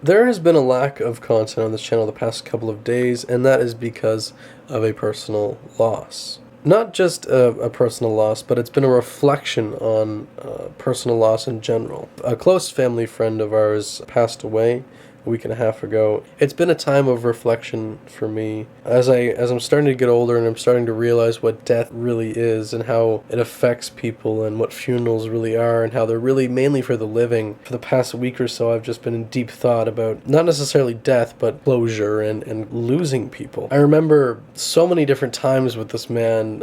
There has been a lack of content on this channel the past couple of days, and that is because of a personal loss. Not just a personal loss, but it's been a reflection on personal loss in general. A close family friend of ours passed away a week and a half ago. It's been a time of reflection for me as I'm starting to get older and I'm starting to realize what death really is and how it affects people and what funerals really are and how they're really mainly for the living. For the past week or so, I've just been in deep thought about not necessarily death, but closure and losing people. I remember so many different times with this man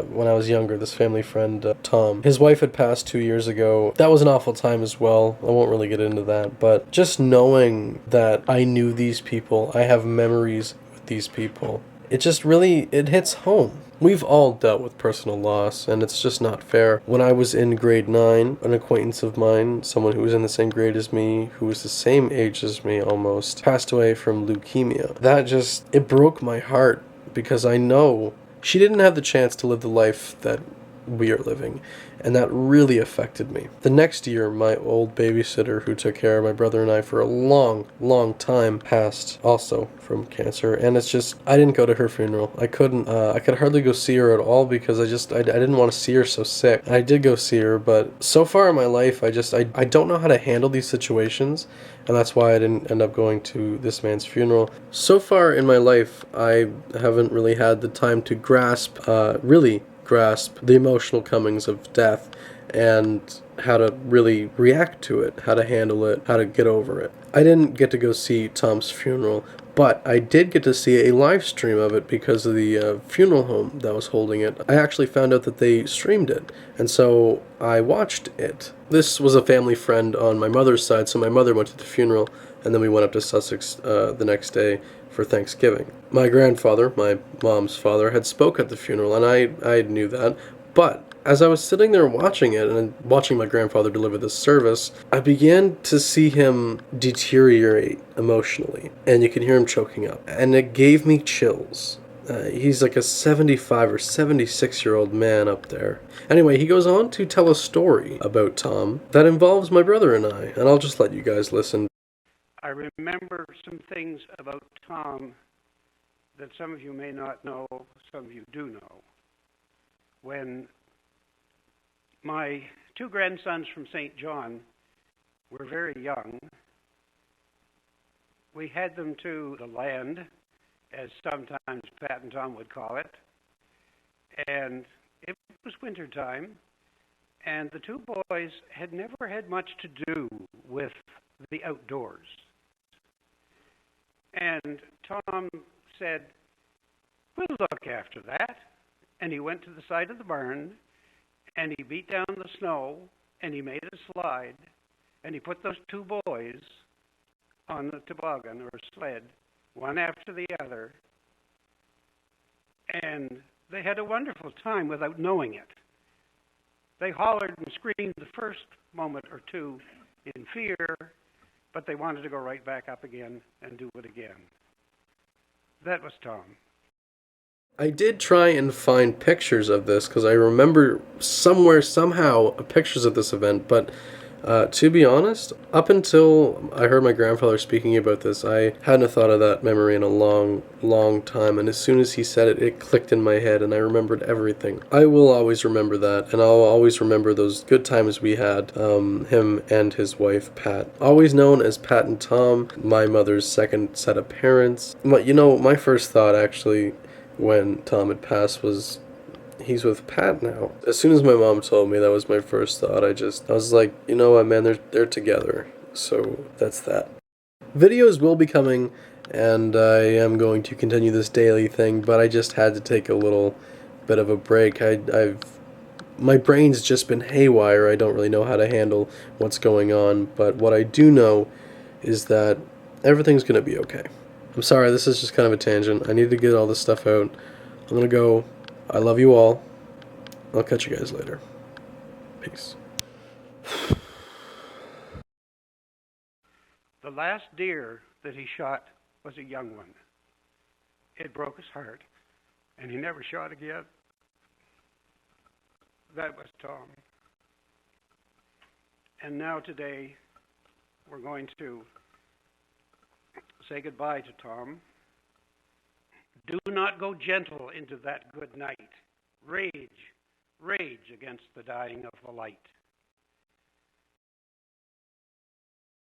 when I was younger, this family friend, Tom. His wife had passed 2 years ago. That was an awful time as well. I won't really get into that, but just knowing that I knew these people, I have memories with these people, it just really, it hits home. We've all dealt with personal loss, and it's just not fair. When I was in grade 9, an acquaintance of mine, someone who was in the same grade as me, who was the same age as me almost, passed away from leukemia. That just, it broke my heart because I know she didn't have the chance to live the life that we are living, and that really affected me. The next year, my old babysitter who took care of my brother and I for a long, long time passed also from cancer, and it's just, I didn't go to her funeral. I could hardly go see her at all because I didn't want to see her so sick. I did go see her, but so far in my life, I don't know how to handle these situations, and that's why I didn't end up going to this man's funeral. So far in my life, I haven't really had the time to really grasp the emotional comings of death and how to really react to it, how to handle it, how to get over it. I didn't get to go see Tom's funeral, but I did get to see a live stream of it because of the funeral home that was holding it. I actually found out that they streamed it, and so I watched it. This was a family friend on my mother's side, so my mother went to the funeral, and then we went up to Sussex the next day for Thanksgiving. My grandfather, my mom's father, had spoke at the funeral, and I knew that. But as I was sitting there watching it and watching my grandfather deliver this service, I began to see him deteriorate emotionally, and you can hear him choking up. And it gave me chills. He's like a 75 or 76-year-old man up there. Anyway, he goes on to tell a story about Tom that involves my brother and I, and I'll just let you guys listen. I remember some things about Tom that some of you may not know, some of you do know. When my two grandsons from St. John were very young, we had them to the land, as sometimes Pat and Tom would call it, and it was winter time, and the two boys had never had much to do with the outdoors. And Tom said, "We'll look after that." And he went to the side of the barn, and he beat down the snow, and he made a slide, and he put those two boys on the toboggan or sled, one after the other, and they had a wonderful time without knowing it. They hollered and screamed the first moment or two in fear, but they wanted to go right back up again and do it again. That was Tom. I did try and find pictures of this because I remember somewhere, somehow, pictures of this event, but to be honest, up until I heard my grandfather speaking about this, I hadn't thought of that memory in a long, long time, and as soon as he said it, it clicked in my head, and I remembered everything. I will always remember that, and I'll always remember those good times we had, him and his wife, Pat. Always known as Pat and Tom, my mother's second set of parents. But, my first thought, actually, when Tom had passed was he's with Pat now. As soon as my mom told me, that was my first thought. I was like, you know what, man, they're together. So that's that. Videos will be coming, and I am going to continue this daily thing, but I just had to take a little bit of a break. I've my brain's just been haywire. I don't really know how to handle what's going on, but what I do know is that everything's gonna be okay. I'm sorry, this is just kind of a tangent. I need to get all this stuff out. I'm gonna go. I love you all. I'll catch you guys later. Peace. The last deer that he shot was a young one. It broke his heart, and he never shot again. That was Tom. And now today, we're going to say goodbye to Tom. Do not go gentle into that good night. Rage, rage against the dying of the light.